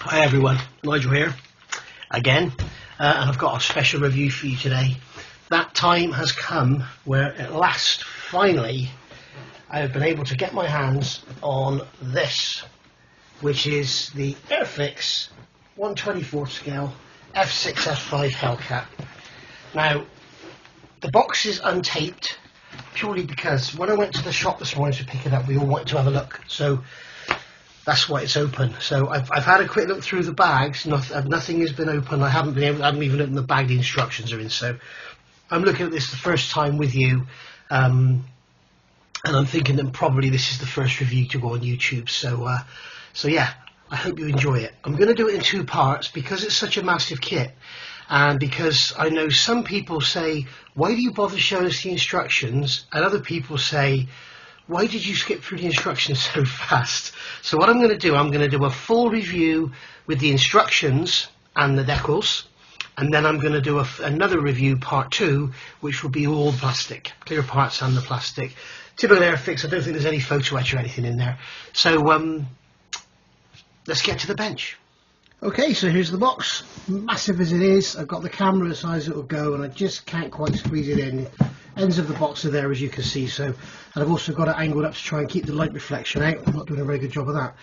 Hi everyone, Nigel here again, and I've got a special review for you today. That time has come where at last, finally, I have been able to get my hands on this, which is the Airfix 1/24 scale F6F-5 Hellcat. Now, the box is untaped purely because when I went to the shop this morning to pick it up, we all wanted to have a look. So that's why it's open. So I've had a quick look through the bags. Nothing has been open. I haven't even opened the bag. The instructions are in. So I'm looking at this the first time with you, and I'm thinking that probably this is the first review to go on YouTube. So yeah, I hope you enjoy it. I'm going to do it in two parts because it's such a massive kit, and because I know some people say, "Why do you bother showing us the instructions?" and other people say, "Why did you skip through the instructions so fast?" So what I'm going to do, I'm going to do a full review with the instructions and the decals, and then I'm going to do another review, part two, which will be all plastic, clear parts and the plastic. Typical Airfix, I don't think there's any photo etch or anything in there. So let's get to the bench. Okay, so here's the box, massive as it is. I've got the camera as high as it will go, and I just can't quite squeeze it in. Ends of the box are there, as you can see. So, and I've also got it angled up to try and keep the light reflection out. I'm not doing a very good job of that.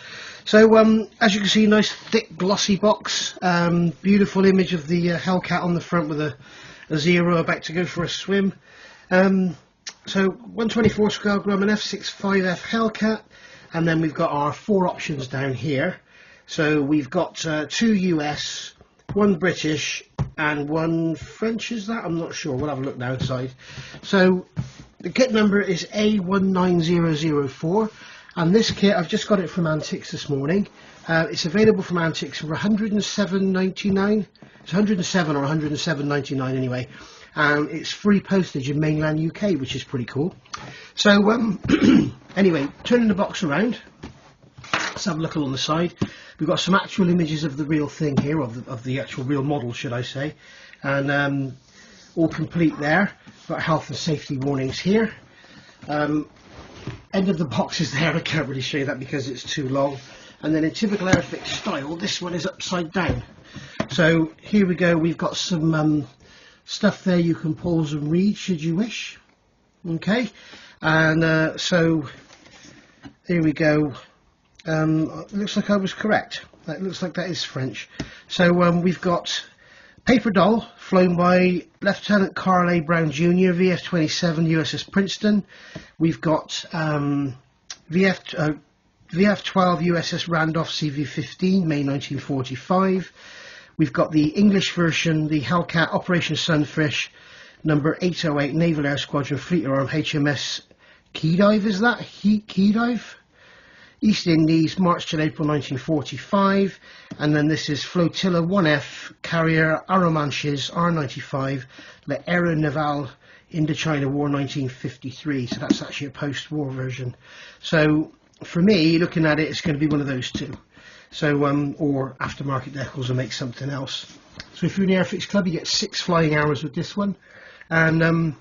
So, as you can see, nice thick glossy box. Beautiful image of the Hellcat on the front with a zero about to go for a swim. So 1/24 scale gram, an F6F-5 Hellcat, and then we've got our four options down here. So we've got two US, one British and one French, is that? I'm not sure, we'll have a look now inside. So the kit number is A19004, and this kit, I've just got it from Antiques this morning. It's available from Antiques for $107.99. It's 107 or 107.99 anyway. It's free postage in mainland UK, which is pretty cool. So anyway, turning the box around, let's have a look along the side. We've got some actual images of the real thing here, of the actual real model, should I say, and all complete there. Got health and safety warnings here. End of the box is there. I can't really show you that because it's too long. And then in typical Airfix style, this one is upside down. So here we go. We've got some stuff there you can pause and read should you wish. Okay, and so here we go. Looks like I was correct. It looks like that is French. So we've got Paper Doll, flown by Lieutenant Carl A. Brown Jr., VF-27 USS Princeton. We've got VF-12 USS Randolph CV-15, May 1945. We've got the English version, the Hellcat Operation Sunfish, number 808, Naval Air Squadron Fleet Arm HMS Keydive, is that? Keydive? East Indies, March till April 1945, and then this is Flotilla 1F, Carrier Arromanches R95, L'Aéronaval Indochina War 1953, so that's actually a post-war version. So for me, looking at it, it's going to be one of those two. So, or aftermarket decals will make something else. So if you're in the Airfix Club, you get 6 flying hours with this one, and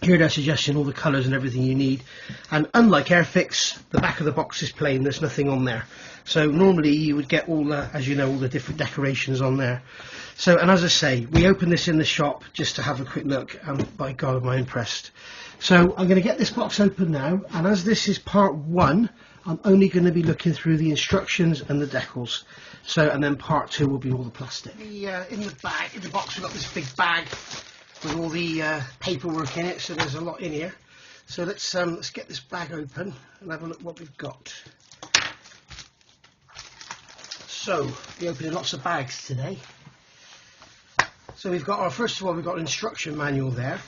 here they're suggesting all the colours and everything you need. And unlike Airfix, the back of the box is plain, there's nothing on there. So normally you would get all, as you know, all the different decorations on there. So, and as I say, we opened this in the shop just to have a quick look, and by God am I impressed. So I'm going to get this box open now, and as this is part one, I'm only going to be looking through the instructions and the decals. So, and then part two will be all the plastic. In the bag, in the box, we've got this big bag with all the paperwork in it, so there's a lot in here. So let's get this bag open and have a look what we've got. So we're opening lots of bags today. So we've got our, first of all, we've got an instruction manual there.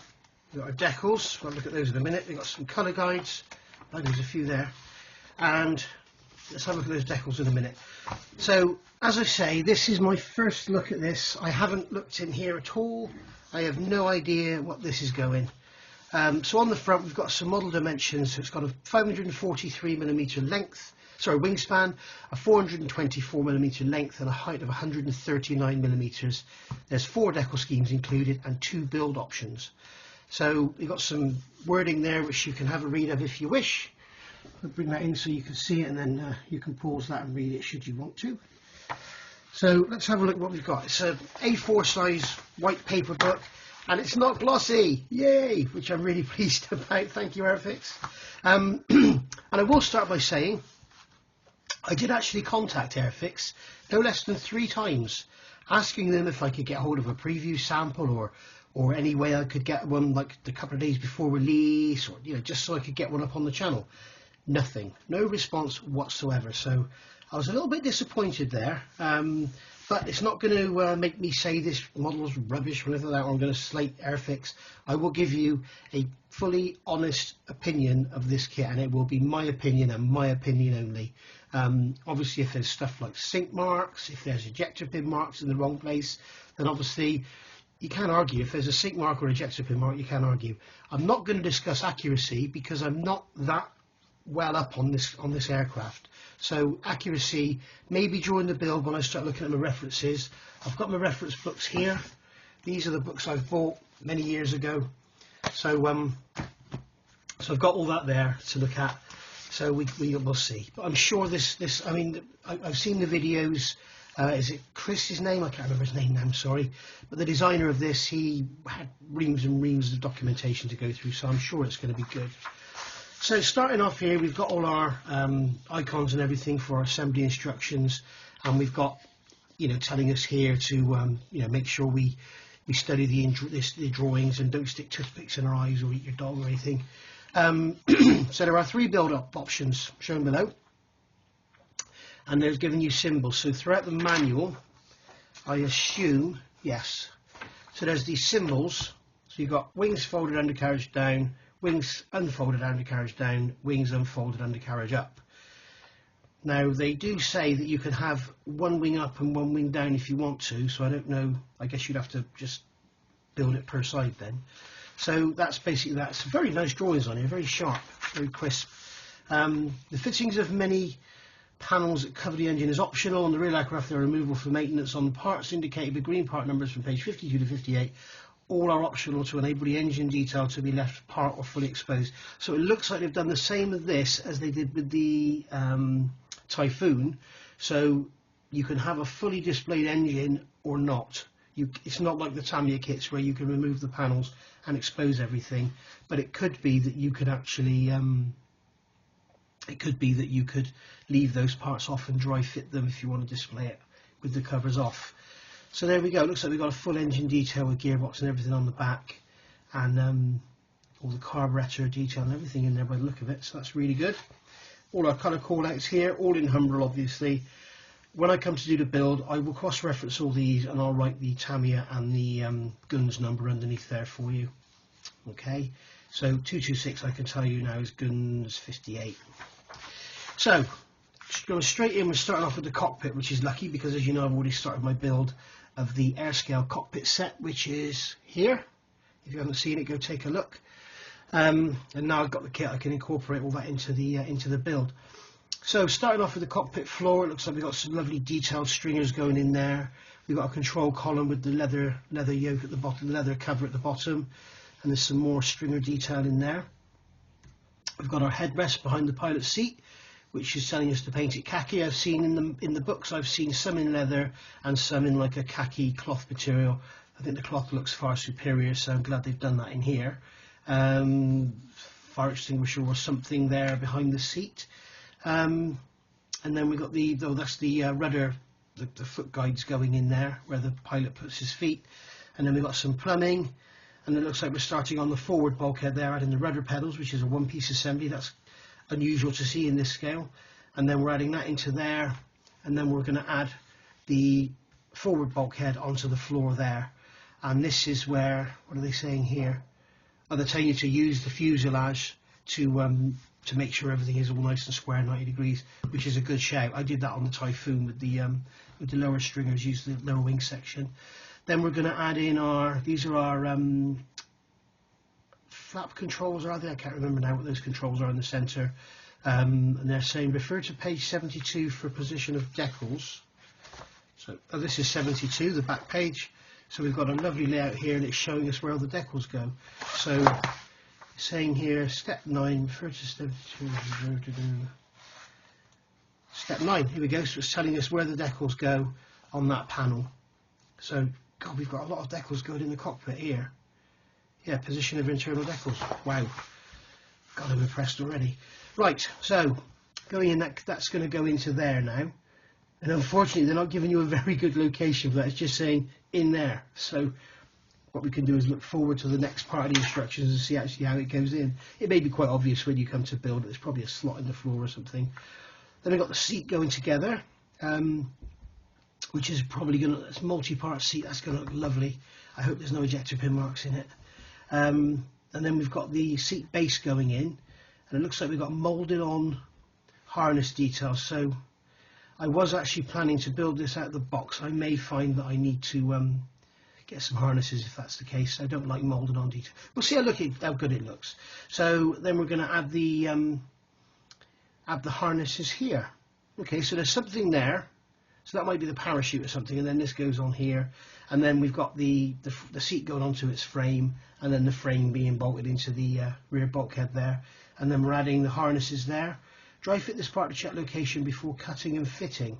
We've got our decals, we'll look at those in a minute. We've got some colour guides, there's a few there. And let's have a look at those decals in a minute. So as I say, this is my first look at this. I haven't looked in here at all. I have no idea what this is going. So on the front we've got some model dimensions. So it's got a 543mm length, sorry, wingspan, a 424mm length, and a height of 139mm. There's 4 decal schemes included and 2 build options. So you've got some wording there which you can have a read of if you wish. I'll bring that in so you can see it, and then you can pause that and read it should you want to. So let's have a look at what we've got. It's a A4 size white paper book, and it's not glossy, yay, which I'm really pleased about. Thank you, Airfix. And I will start by saying I did actually contact Airfix no less than 3 times, asking them if I could get hold of a preview sample or any way I could get one like a couple of days before release, or just so I could get one up on the channel. Nothing, no response whatsoever. So I was a little bit disappointed there, but it's not going to make me say this model's rubbish or anything like that, or I'm going to slate Airfix. I will give you a fully honest opinion of this kit, and it will be my opinion and my opinion only. Obviously, if there's stuff like sink marks, if there's ejector pin marks in the wrong place, then obviously you can't argue. If there's a sink mark or ejector pin mark, you can't argue. I'm not going to discuss accuracy because I'm not that well up on this aircraft. So accuracy, maybe during the build when I start looking at my references. I've got my reference books here. These are the books I've bought many years ago. So so I've got all that there to look at. So we'll see. But I'm sure I mean, I've seen the videos. Is it Chris, his name? I can't remember his name now, I'm sorry. But the designer of this, he had reams and reams of documentation to go through, so I'm sure it's going to be good. So starting off here, we've got all our icons and everything for our assembly instructions, and we've got, telling us here to, make sure we study the drawings and don't stick toothpicks in our eyes or eat your dog or anything. So there are 3 build-up options shown below, and there's giving you symbols. So throughout the manual, I assume, yes. So there's these symbols. So you've got wings folded, undercarriage down, wings unfolded, undercarriage down, wings unfolded, undercarriage up. Now they do say that you can have 1 wing up and 1 wing down if you want to, so I don't know, I guess you'd have to just build it per side then. So that's basically that. It's very nice drawings on here, very sharp, very crisp. The fittings of many panels that cover the engine is optional. On the rear aircraft they're removable for maintenance. On the parts indicated with green part numbers from page 52 to 58, all are optional to enable the engine detail to be left part or fully exposed. So it looks like they've done the same with this as they did with the Typhoon. So you can have a fully displayed engine or not. It's not like the Tamiya kits where you can remove the panels and expose everything, but it could be that you could actually leave those parts off and dry fit them if you want to display it with the covers off. So there we go. It looks like we've got a full engine detail with gearbox and everything on the back, and all the carburetor detail and everything in there by the look of it, so that's really good. All our colour callouts here, all in Humbrol obviously. When I come to do the build, I will cross-reference all these and I'll write the Tamiya and the guns number underneath there for you. Okay, so 226 I can tell you now is guns 58. So, going straight in, we're starting off with the cockpit, which is lucky because, as you know, I've already started my build of the Airscale cockpit set, which is here. If you haven't seen it, go take a look. And now I've got the kit, I can incorporate all that into the build. So starting off with the cockpit floor, it looks like we've got some lovely detailed stringers going in there. We've got a control column with the leather yoke at the bottom, the leather cover at the bottom, and there's some more stringer detail in there. We've got our headrest behind the pilot seat, which is telling us to paint it khaki. I've seen in the books, I've seen some in leather and some in like a khaki cloth material. I think the cloth looks far superior, so I'm glad they've done that in here. Fire extinguisher or something there behind the seat. And then we've got that's the rudder, the foot guides going in there where the pilot puts his feet. And then we've got some plumbing, and it looks like we're starting on the forward bulkhead there, adding the rudder pedals, which is a 1-piece assembly. That's unusual to see in this scale. And then we're adding that into there, and then we're going to add the forward bulkhead onto the floor there. And this is where, what are they saying here? Oh, they're telling you to use the fuselage to make sure everything is all nice and square, 90 degrees, which is a good shout. I did that on the Typhoon with the lower stringers, use the lower wing section. Then we're going to add in these are our flap controls, are they? I can't remember now what those controls are in the centre. And they're saying refer to page 72 for position of decals. So this is 72, the back page. So we've got a lovely layout here, and it's showing us where all the decals go. So saying here, step 9, refer to step 2. Step 9, here we go. So it's telling us where the decals go on that panel. So, God, we've got a lot of decals going in the cockpit here. Yeah, position of internal decals. Wow. God, I'm impressed already. Right, so going in, that's going to go into there now. And unfortunately, they're not giving you a very good location for that. It's just saying in there. So what we can do is look forward to the next part of the instructions and see actually how it goes in. It may be quite obvious when you come to build it. There's probably a slot in the floor or something. Then we've got the seat going together, which is probably going to, it's a multi-part seat. That's going to look lovely. I hope there's no ejector pin marks in it. And then we've got the seat base going in, and it looks like we've got moulded on harness details. So I was actually planning to build this out of the box. I may find that I need to get some harnesses if that's the case. I don't like moulded on detail. We'll see how good it looks. So then we're going to add the harnesses here. Okay, so there's something there. So that might be the parachute or something, and then this goes on here, and then we've got the seat going onto its frame, and then the frame being bolted into the rear bulkhead there, and then we're adding the harnesses there. Dry fit this part to check location before cutting and fitting.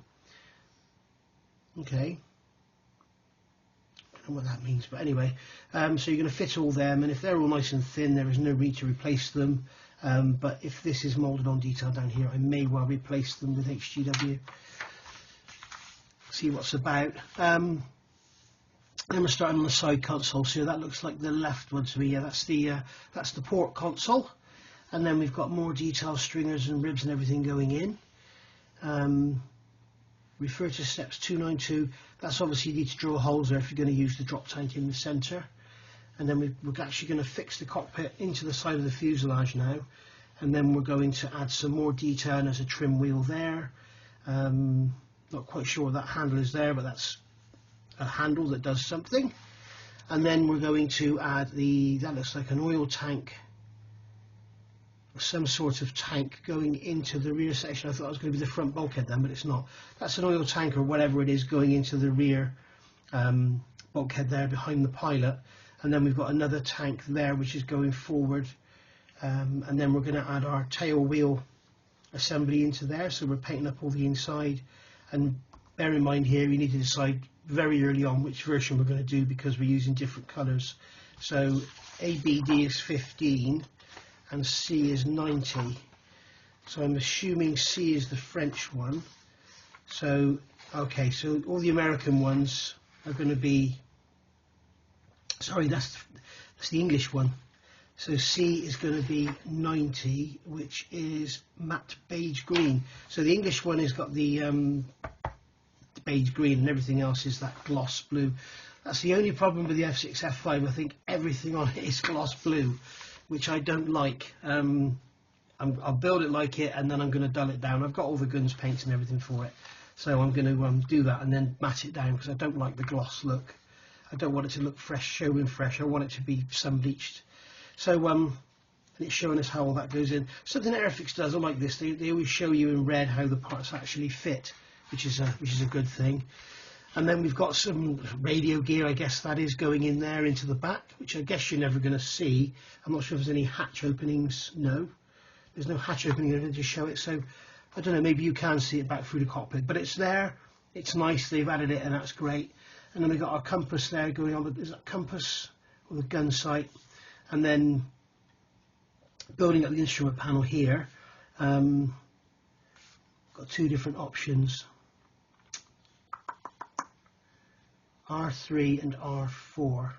Okay. I don't know what that means, but anyway, so you're going to fit all them, and if they're all nice and thin, there is no need to replace them. But if this is moulded on detail down here, I may well replace them with HGW. See what's about. Then we're starting on the side console. So that looks like the left one to me. Yeah, that's the port console. And then we've got more detail, stringers and ribs and everything going in. Refer to steps 292. That's obviously you need to drill holes there if you're going to use the drop tank in the centre. And then we're actually going to fix the cockpit into the side of the fuselage now. And then we're going to add some more detail, and there's a trim wheel there. Not quite sure what that handle is there, but that's a handle that does something. And then we're going to add that looks like an oil tank, or some sort of tank going into the rear section. I thought it was going to be the front bulkhead then, but it's not. That's an oil tank or whatever it is going into the rear bulkhead there behind the pilot. And then we've got another tank there which is going forward. And then we're going to add our tail wheel assembly into there. So we're painting up all the inside. And bear in mind here, you need to decide very early on which version we're going to do because we're using different colours. So ABD is 15 and C is 90. So I'm assuming C is the French one. So, okay, so all the American ones are going to be, sorry, that's the English one. So C is going to be 90, which is matte beige green. So the English one has got the beige green, and everything else is that gloss blue. That's the only problem with the F6F-5. I think everything on it is gloss blue, which I don't like. I'll build it like it, and then I'm going to dull it down. I've got all the guns paints and everything for it, so I'm going to do that and then matte it down because I don't like the gloss look. I don't want it to look fresh, showing fresh. I want it to be sun bleached. So and it's showing us how all that goes in. Something that Airfix does, I like this. They always show you in red how the parts actually fit, which is a good thing. And then we've got some radio gear, I guess that is, going in there into the back, which I guess you're never going to see. I'm not sure if there's any hatch openings. No, there's no hatch opening there to show it. So I don't know, maybe you can see it back through the cockpit, but it's there. It's nice. They've added it, and that's great. And then we've got our compass there going on. Is that compass or the gun sight? And then building up the instrument panel here, got two different options, R3 and R4.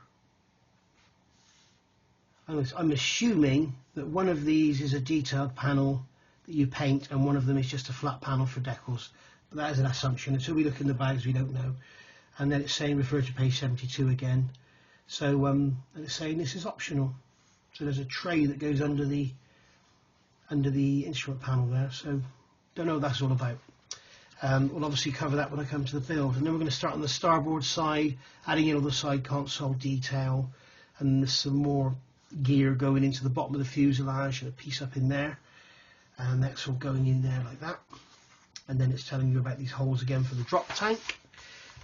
I'm assuming that one of these is a detailed panel that you paint and one of them is just a flat panel for decals, but that is an assumption. Until we look in the bags we don't know. And then it's saying refer to page 72 again. So and it's saying this is optional. So there's a tray that goes under the instrument panel there. So don't know what that's all about. We'll obviously cover that when I come to the build. And then we're going to start on the starboard side, adding in all the side console detail, and there's some more gear going into the bottom of the fuselage and a piece up in there, and that's all going in there like that. And then it's telling you about these holes again for the drop tank.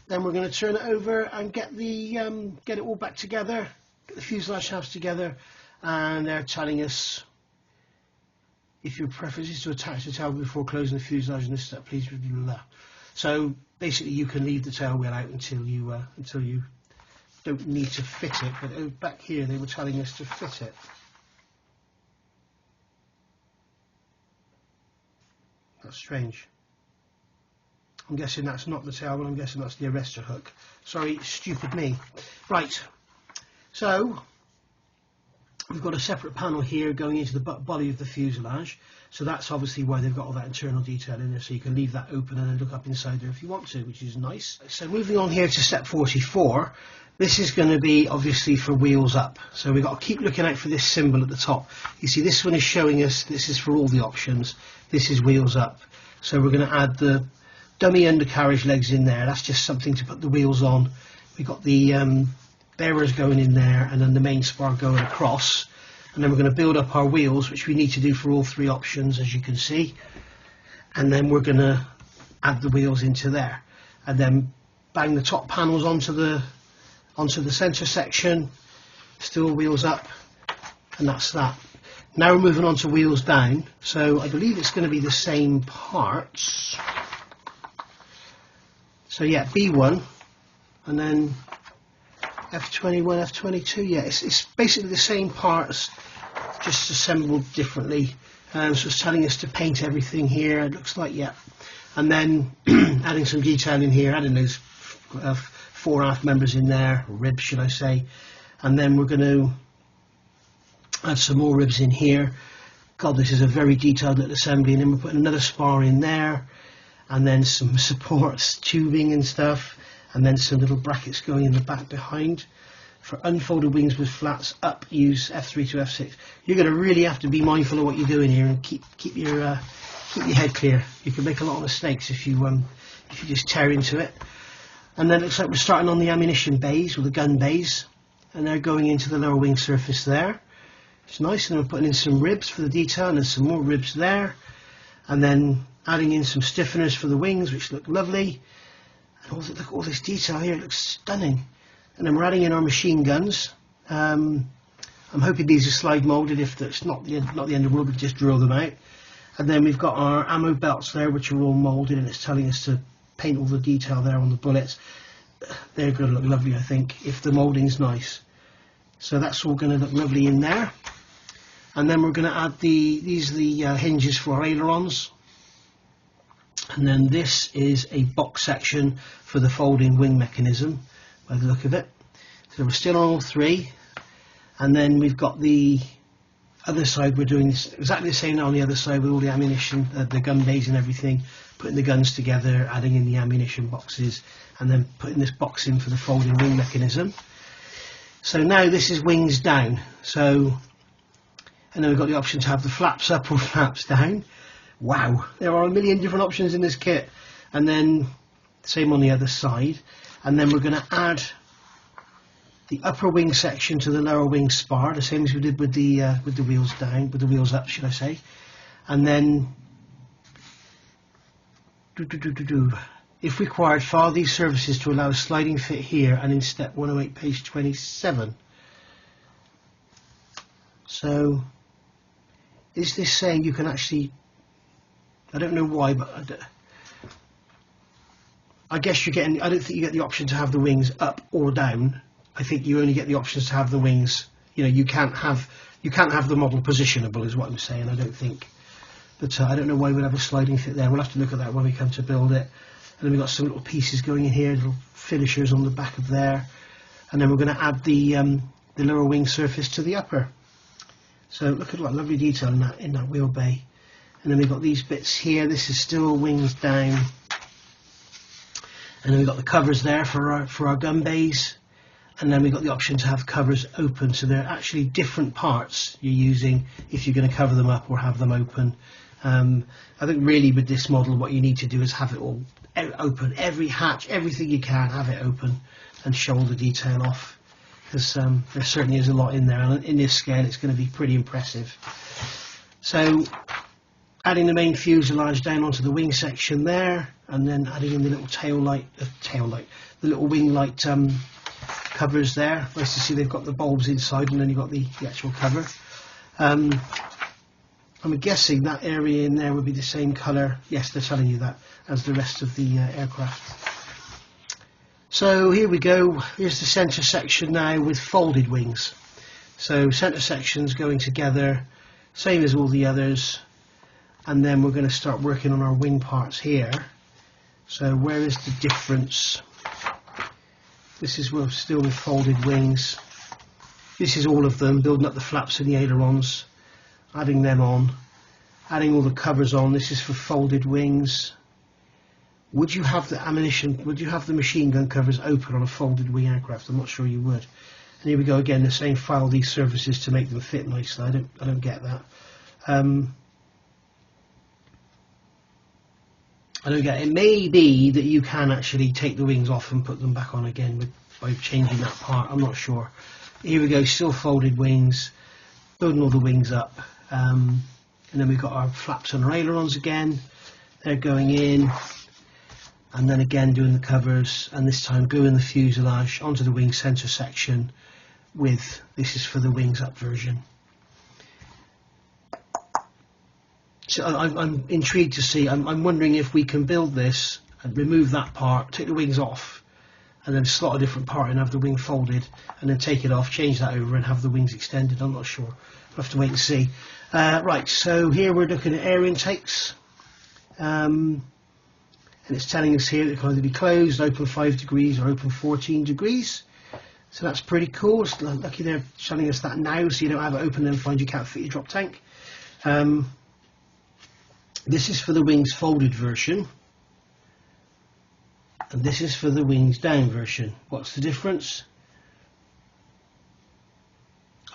Then we're going to turn it over and get it all back together, get the fuselage shafts together, and they're telling us if your preference is to attach the tail before closing the fuselage in this step, please review that. So basically you can leave the tail wheel out until you don't need to fit it, but back here they were telling us to fit it. That's strange. I'm guessing that's not the tail wheel, I'm guessing that's the arrestor hook. Sorry, stupid me. Right, so we've got a separate panel here going into the body of the fuselage, so that's obviously why they've got all that internal detail in there, so you can leave that open and then look up inside there if you want to, which is nice. So moving on here to step 44, this is going to be obviously for wheels up, so we've got to keep looking out for this symbol at the top. You see this one is showing us this is for all the options, this is wheels up, so we're going to add the dummy undercarriage legs in there. That's just something to put the wheels on. We've got the bearers going in there and then the main spar going across, and then we're going to build up our wheels, which we need to do for all three options, as you can see, and then we're going to add the wheels into there and then bang the top panels onto the center section, still wheels up, and that's that. Now we're moving on to wheels down, so I believe it's going to be the same parts. So yeah, B1 and then F21, F22, yeah, it's basically the same parts, just assembled differently. So it's telling us to paint everything here, it looks like, yeah. And then adding some detail in here, adding those fore aft members in there, or ribs should I say. And then we're going to add some more ribs in here. God, this is a very detailed little assembly. And then we're putting another spar in there, and then some supports, tubing and stuff, and then some little brackets going in the back behind. For unfolded wings with flats up, use F3 to F6. You're going to really have to be mindful of what you're doing here and keep your head clear. You can make a lot of mistakes if you just tear into it. And then it looks like we're starting on the ammunition bays, or the gun bays, and they're going into the lower wing surface there. It's nice, and we're putting in some ribs for the detail, and there's some more ribs there, and then adding in some stiffeners for the wings, which look lovely. And look at all this detail here, it looks stunning. And then we're adding in our machine guns. I'm hoping these are slide molded. If that's not the end of the world, we can just drill them out. And then we've got our ammo belts there, which are all molded, and it's telling us to paint all the detail there on the bullets. They're going to look lovely, I think, if the moulding's nice. So that's all going to look lovely in there. And then we're going to add these are the hinges for our ailerons. And then this is a box section for the folding wing mechanism, by the look of it. So we're still on all three. And then we've got the other side, we're doing this exactly the same on the other side with all the ammunition, the gun bays and everything, putting the guns together, adding in the ammunition boxes, and then putting this box in for the folding wing mechanism. So now this is wings down. So, and then we've got the option to have the flaps up or flaps down. Wow, there are a million different options in this kit. And then same on the other side. And then we're going to add the upper wing section to the lower wing spar, the same as we did with the wheels down, with the wheels up, should I say. And then if required, file these surfaces to allow a sliding fit here and in step 108, page 27. So is this saying you can actually, I don't know why, but I guess you're getting, I don't think you get the option to have the wings up or down. I think you only get the options to have the wings, you know, you can't have the model positionable is what I'm saying, I don't think. But I don't know why we'll have a sliding fit there. We'll have to look at that when we come to build it. And then we've got some little pieces going in here, little finishers on the back of there. And then we're going to add the lower wing surface to the upper. So look at what lovely detail in that wheel bay. And then we've got these bits here. This is still wings down. And then we've got the covers there for our gun bays. And then we've got the option to have covers open, so they're actually different parts you're using if you're going to cover them up or have them open. I think really with this model what you need to do is have it all open, every hatch, everything you can, have it open and show all the detail off, because there certainly is a lot in there, and in this scale it's going to be pretty impressive. So adding the main fuselage down onto the wing section there, and then adding in the little the little wing light covers there. Nice to see they've got the bulbs inside and then you've got the actual cover. I'm guessing that area in there would be the same colour, yes, they're telling you that, as the rest of the aircraft. So here we go, here's the centre section now with folded wings. So centre sections going together, same as all the others, and then we're going to start working on our wing parts here. So where is the difference? This is still with folded wings. This is all of them, building up the flaps and the ailerons, adding them on, adding all the covers on. This is for folded wings. Would you have the machine gun covers open on a folded wing aircraft? I'm not sure you would. And here we go again, the same file these surfaces to make them fit nicely. I don't get that. I don't get it. It may be that you can actually take the wings off and put them back on again by changing that part. I'm not sure. Here we go, still folded wings, building all the wings up. And then we've got our flaps and our ailerons again. They're going in. And then again doing the covers, and this time gluing the fuselage onto the wing centre section with, this is for the wings up version. So I'm intrigued to see, I'm wondering if we can build this and remove that part, take the wings off, and then slot a different part and have the wing folded, and then take it off, change that over and have the wings extended. I'm not sure, we'll have to wait and see. Right, so here we're looking at air intakes. And it's telling us here that it can either be closed, open 5 degrees, or open 14 degrees. So that's pretty cool. It's lucky they're telling us that now, so you don't have it open and find you can't fit your drop tank. This is for the wings folded version, and this is for the wings down version. What's the difference?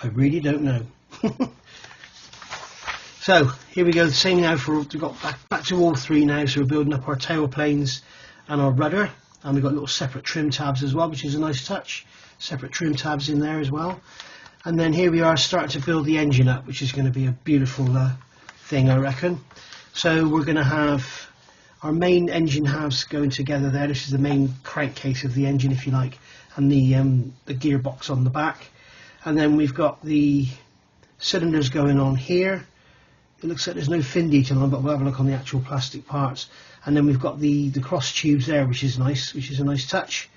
I really don't know. So here we go, the same now we've got back to all three now, so we're building up our tail planes and our rudder, and we've got little separate trim tabs as well, which is a nice touch, separate trim tabs in there as well. And then here we are starting to build the engine up, which is going to be a beautiful thing, I reckon. So we're going to have our main engine halves going together there. This is the main crankcase of the engine, if you like, and the gearbox on the back. And then we've got the cylinders going on here. It looks like there's no fin detail on, but we'll have a look on the actual plastic parts. And then we've got the cross tubes there, which is nice, which is a nice touch.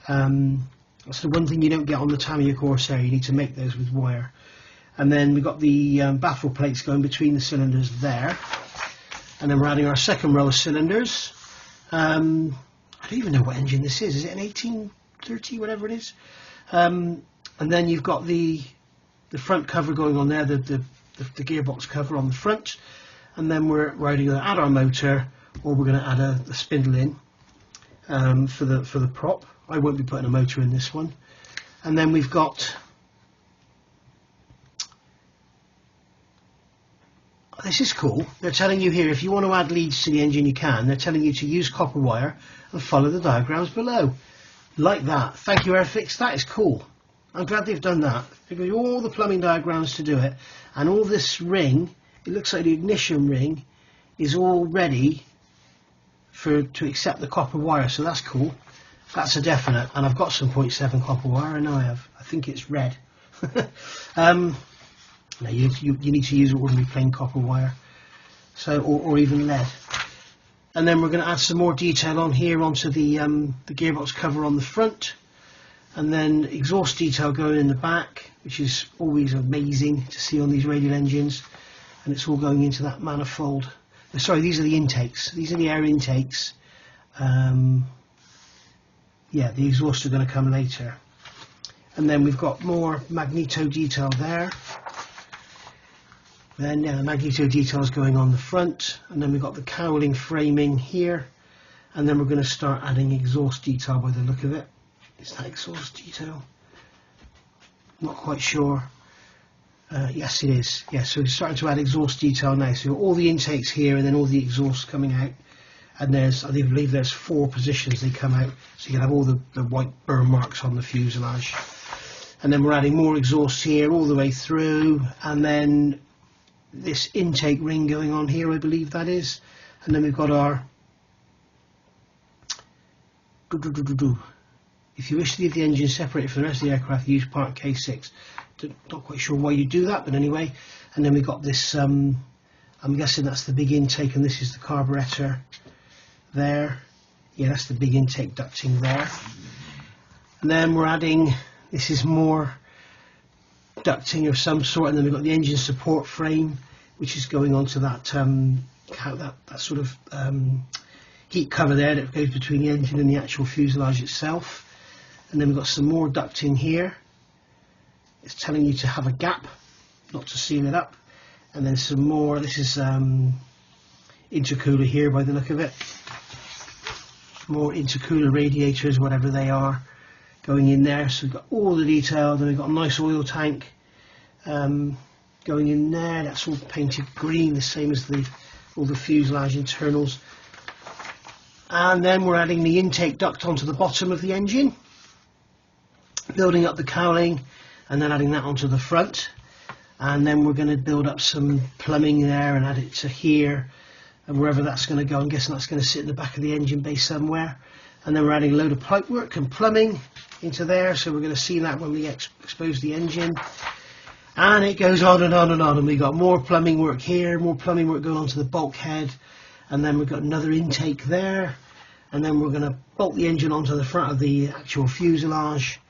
That's the one thing you don't get on the Tamiya Corsair. You need to make those with wire. And then we've got the baffle plates going between the cylinders there. And then we're adding our second row of cylinders. I don't even know what engine this is. Is it an 1830, whatever it is? And then you've got the front cover going on there, the gearbox cover on the front, and then we're either going to add our motor or we're going to add a spindle in for the prop. I won't be putting a motor in this one. And then we've got, this is cool, they're telling you here if you want to add leads to the engine you can. They're telling you to use copper wire and follow the diagrams below. Like that. Thank you, Airfix, that is cool. I'm glad they've done that. They've got all the plumbing diagrams to do it, and all this ring, it looks like the ignition ring is all ready to accept the copper wire, so that's cool. That's a definite, and I've got some 0.7 copper wire. I know I have. I think it's red. No, you need to use ordinary plain copper wire, so or even lead. And then we're going to add some more detail on here onto the gearbox cover on the front. And then exhaust detail going in the back, which is always amazing to see on these radial engines, and it's all going into that manifold. Sorry, these are the intakes. These are the air intakes. Yeah, the exhausts are going to come later. And then we've got more magneto detail there. Then magneto details going on the front, and then we've got the cowling framing here, and then we're going to start adding exhaust detail by the look of it. Is that exhaust detail? Not quite sure. Yes, it is. Yes, so we're starting to add exhaust detail now. So all the intakes here, and then all the exhausts coming out. And there's, I believe there's 4 positions they come out. So you can have all the white burn marks on the fuselage. And then we're adding more exhaust here all the way through. And then this intake ring going on here, I believe that is. And then we've got our... If you wish to leave the engine separated from the rest of the aircraft, use part K6. Not quite sure why you do that, but anyway. And then we've got this I'm guessing that's the big intake, and this is the carburetor there. Yeah, that's the big intake ducting there. And then we're adding, this is more ducting of some sort, and then we've got the engine support frame, which is going onto that that sort of heat cover there that goes between the engine and the actual fuselage itself. And then we've got some more ducting here. It's telling you to have a gap, not to seal it up. And then some more, this is intercooler here by the look of it. More intercooler radiators, whatever they are, going in there. So we've got all the detail. Then we've got a nice oil tank going in there. That's all painted green, the same as all the fuselage internals. And then we're adding the intake duct onto the bottom of the engine, building up the cowling, and then adding that onto the front. And then we're going to build up some plumbing there and add it to here, and wherever that's going to go. I'm guessing that's going to sit in the back of the engine bay somewhere. And then we're adding a load of pipe work and plumbing into there, so we're going to see that when we expose the engine. And it goes on and on and on, and we've got more plumbing work here, more plumbing work going onto the bulkhead, and then we've got another intake there, and then we're going to bolt the engine onto the front of the actual fuselage.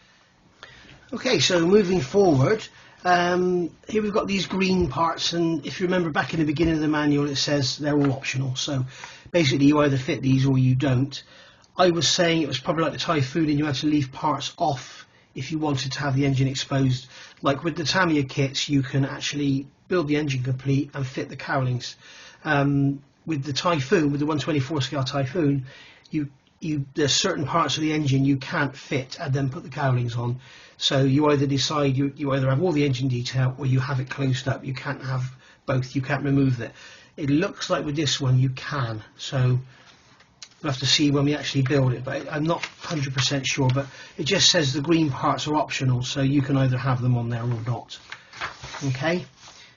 Okay, so moving forward, here we've got these green parts, and if you remember back in the beginning of the manual, it says they're all optional. So basically you either fit these or you don't. I was saying it was probably like the Typhoon, and you had to leave parts off if you wanted to have the engine exposed. Like with the Tamiya kits, you can actually build the engine complete and fit the cowlings. With the Typhoon, with the 124 scale Typhoon, there's certain parts of the engine you can't fit and then put the cowlings on. So you either decide you either have all the engine detail or you have it closed up. You can't have both. You can't remove it. It looks like with this one you can. So we'll have to see when we actually build it, but I'm not 100% sure. But it just says the green parts are optional, so you can either have them on there or not. Okay,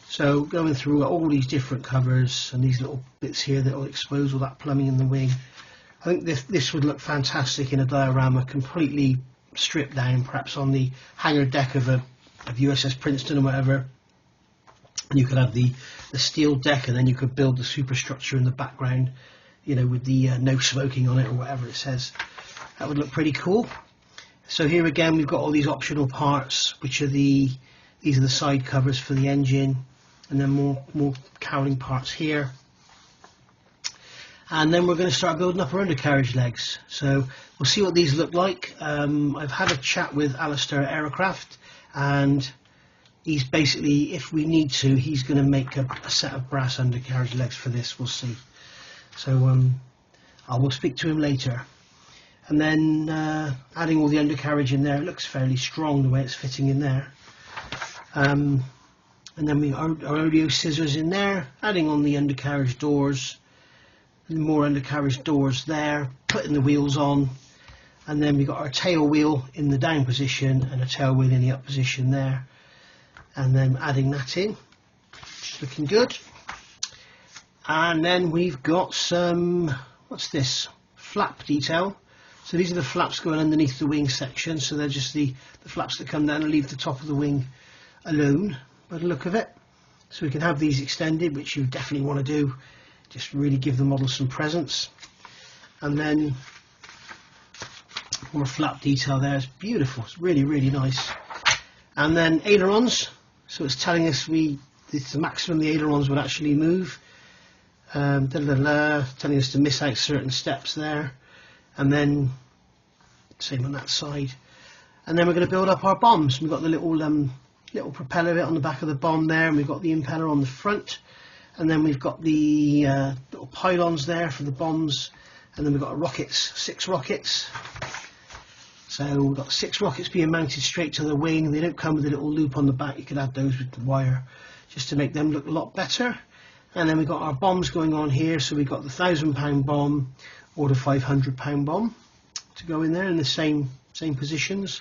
so going through all these different covers and these little bits here that will expose all that plumbing in the wing. I think this would look fantastic in a diorama, completely stripped down, perhaps on the hangar deck of USS Princeton or whatever. And you could have the steel deck, and then you could build the superstructure in the background, you know, with the no smoking on it or whatever it says. That would look pretty cool. So here again we've got all these optional parts, which are these are the side covers for the engine, and then more cowling parts here. And then we're going to start building up our undercarriage legs. So we'll see what these look like. I've had a chat with Alistair Aircraft, and he's basically, if we need to, he's going to make a set of brass undercarriage legs for this. We'll see. So I will speak to him later. And then adding all the undercarriage in there, it looks fairly strong the way it's fitting in there. And then our audio scissors in there, adding on the undercarriage doors, more undercarriage doors there, putting the wheels on, and then we've got our tail wheel in the down position and a tail wheel in the up position there, and then adding that in. It's looking good. And then we've got some, what's this, flap detail. So these are the flaps going underneath the wing section, so they're just the flaps that come down and leave the top of the wing alone by the look of it. So we can have these extended, which you definitely want to do, just really give the model some presence. And then more flap detail there. It's beautiful, it's really, really nice. And then ailerons, so it's telling us it's the maximum the ailerons would actually move. Telling us to miss out certain steps there, and then same on that side. And then we're going to build up our bombs. We've got the little propeller bit on the back of the bomb there, and we've got the impeller on the front, and then we've got the little pylons there for the bombs, and then we've got rockets, 6 rockets. So we've got 6 rockets being mounted straight to the wing. They don't come with a little loop on the back. You could add those with the wire just to make them look a lot better. And then we've got our bombs going on here. So we've got the 1,000-pound bomb or the 500-pound bomb to go in there in the same positions.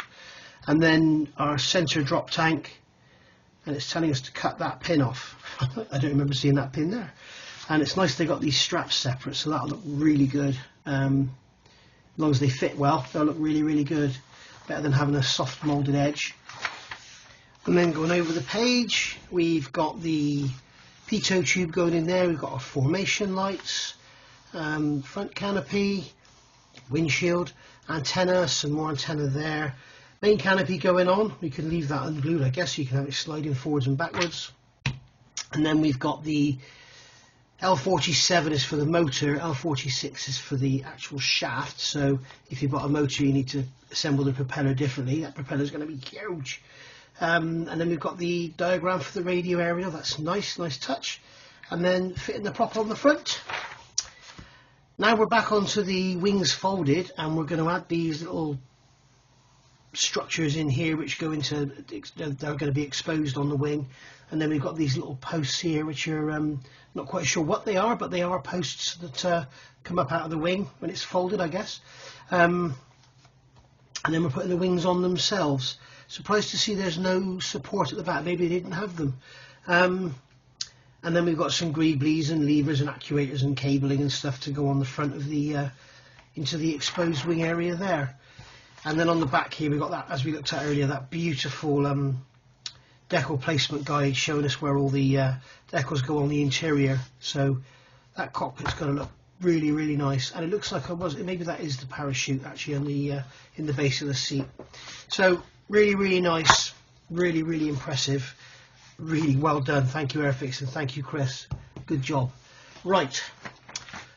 And then our center drop tank, and it's telling us to cut that pin off. I don't remember seeing that pin there. And it's nice they got these straps separate, so that'll look really good. As long as they fit well, they'll look really, really good. Better than having a soft molded edge. And then going over the page, we've got the pitot tube going in there. We've got our formation lights, front canopy, windshield, antenna, some more antenna there. Main canopy going on. We can leave that unglued, I guess. You can have it sliding forwards and backwards. And then we've got the L47 is for the motor, L46 is for the actual shaft. So if you've got a motor, you need to assemble the propeller differently. That propeller is going to be huge. And then we've got the diagram for the radio area. That's nice touch. And then fitting the prop on the front. Now we're back onto the wings folded, and we're going to add these little structures in here which go into, they're going to be exposed on the wing. And then we've got these little posts here which are not quite sure what they are, but they are posts that come up out of the wing when it's folded, I guess. And then we're putting the wings on themselves. Surprised to see there's no support at the back. Maybe they didn't have them. And then we've got some greeblies and levers and actuators and cabling and stuff to go on the front of the into the exposed wing area there. And then on the back here we've got that, as we looked at earlier, that beautiful decal placement guide showing us where all the decals go on the interior. So that cockpit's going to look really nice, and it looks like maybe that is the parachute actually on the in the base of the seat. So really nice, really impressive, really well done. Thank you, Airfix, and thank you, Chris. Good job. Right,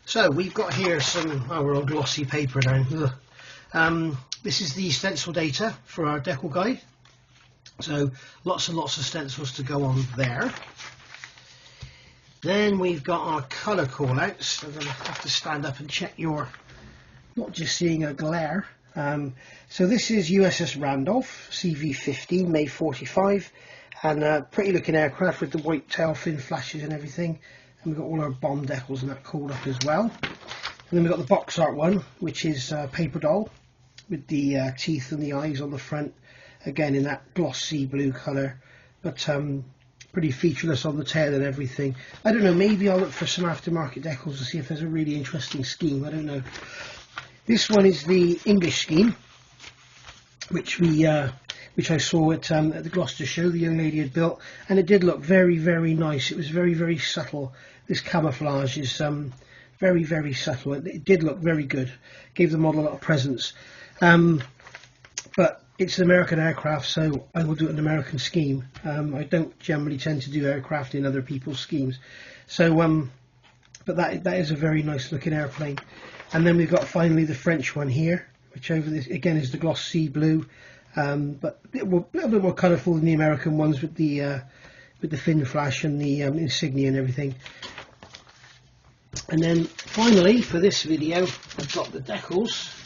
so we've got here some, we're on glossy paper now. This is the stencil data for our decal guide. So lots and lots of stencils to go on there. Then we've got our colour callouts. I'm going to have to stand up and check you're not just seeing a glare. So this is USS Randolph, CV-15, May 45, and a pretty looking aircraft with the white tail fin flashes and everything. And we've got all our bomb decals and that called up as well. And then we've got the box art one, which is paper doll with the teeth and the eyes on the front, again in that glossy blue colour, but pretty featureless on the tail and everything. I don't know, maybe I'll look for some aftermarket decals to see if there's a really interesting scheme. I don't know. This one is the English scheme, which I saw at the Gloucester show. The young lady had built, and it did look very nice. It was very subtle. This camouflage is very subtle. It did look very good. Gave the model a lot of presence. But it's an American aircraft, so I will do an American scheme. I don't generally tend to do aircraft in other people's schemes. So, but that is a very nice looking airplane. And then we've got finally the French one here, which over this again is the glossy blue, but a little bit more colourful than the American ones with the fin flash and the insignia and everything. And then finally for this video I've got the decals.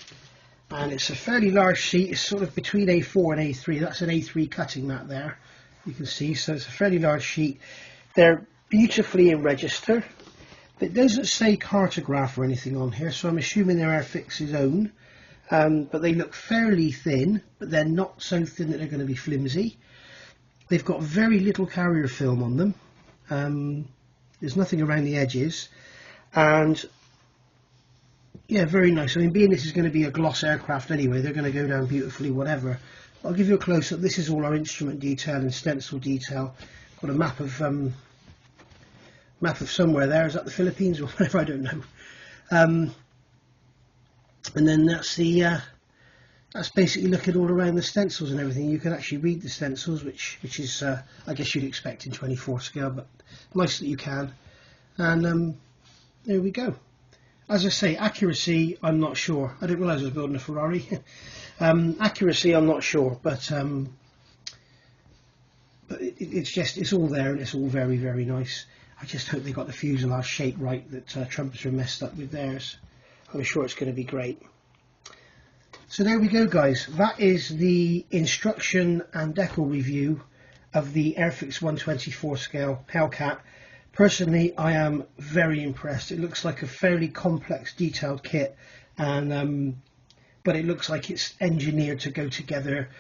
And it's a fairly large sheet. It's sort of between A4 and A3. That's an A3 cutting mat there, you can see. So it's a fairly large sheet. They're beautifully in register. It doesn't say cartograph or anything on here, so I'm assuming they're Airfix's own. But they look fairly thin, but they're not so thin that they're going to be flimsy. They've got very little carrier film on them. There's nothing around the edges, and yeah, very nice. I mean, being this is going to be a gloss aircraft anyway, they're going to go down beautifully, whatever. I'll give you a close-up. This is all our instrument detail and stencil detail. Got a map of somewhere there. Is that the Philippines or whatever? I don't know. And then that's the that's basically looking all around the stencils and everything. You can actually read the stencils, which is I guess you'd expect in 24 scale, but nice that you can. And there we go. As I say, accuracy, I'm not sure. I didn't realise I was building a Ferrari. Accuracy, I'm not sure, but it's all there, and it's all very nice. I just hope they got the fuselage shape right, that Trumpers are messed up with theirs. I'm sure it's going to be great. So there we go, guys. That is the instruction and decal review of the Airfix 124 scale Hellcat. Personally, I am very impressed. It looks like a fairly complex, detailed kit, and but it looks like it's engineered to go together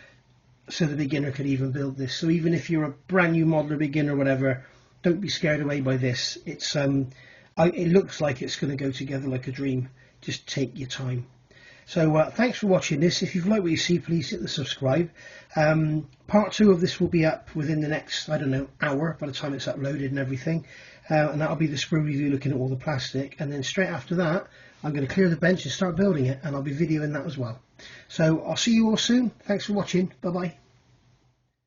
so the beginner could even build this. So even if you're a brand new modeler, beginner, whatever, don't be scared away by this. It's it looks like it's going to go together like a dream. Just take your time. So thanks for watching this. If you've liked what you see, please hit the subscribe. Part 2 of this will be up within the next, I don't know, hour by the time it's uploaded and everything. and that'll be the sprue review, looking at all the plastic. And then straight after that, I'm going to clear the bench and start building it, and I'll be videoing that as well. So I'll see you all soon. Thanks for watching. Bye bye.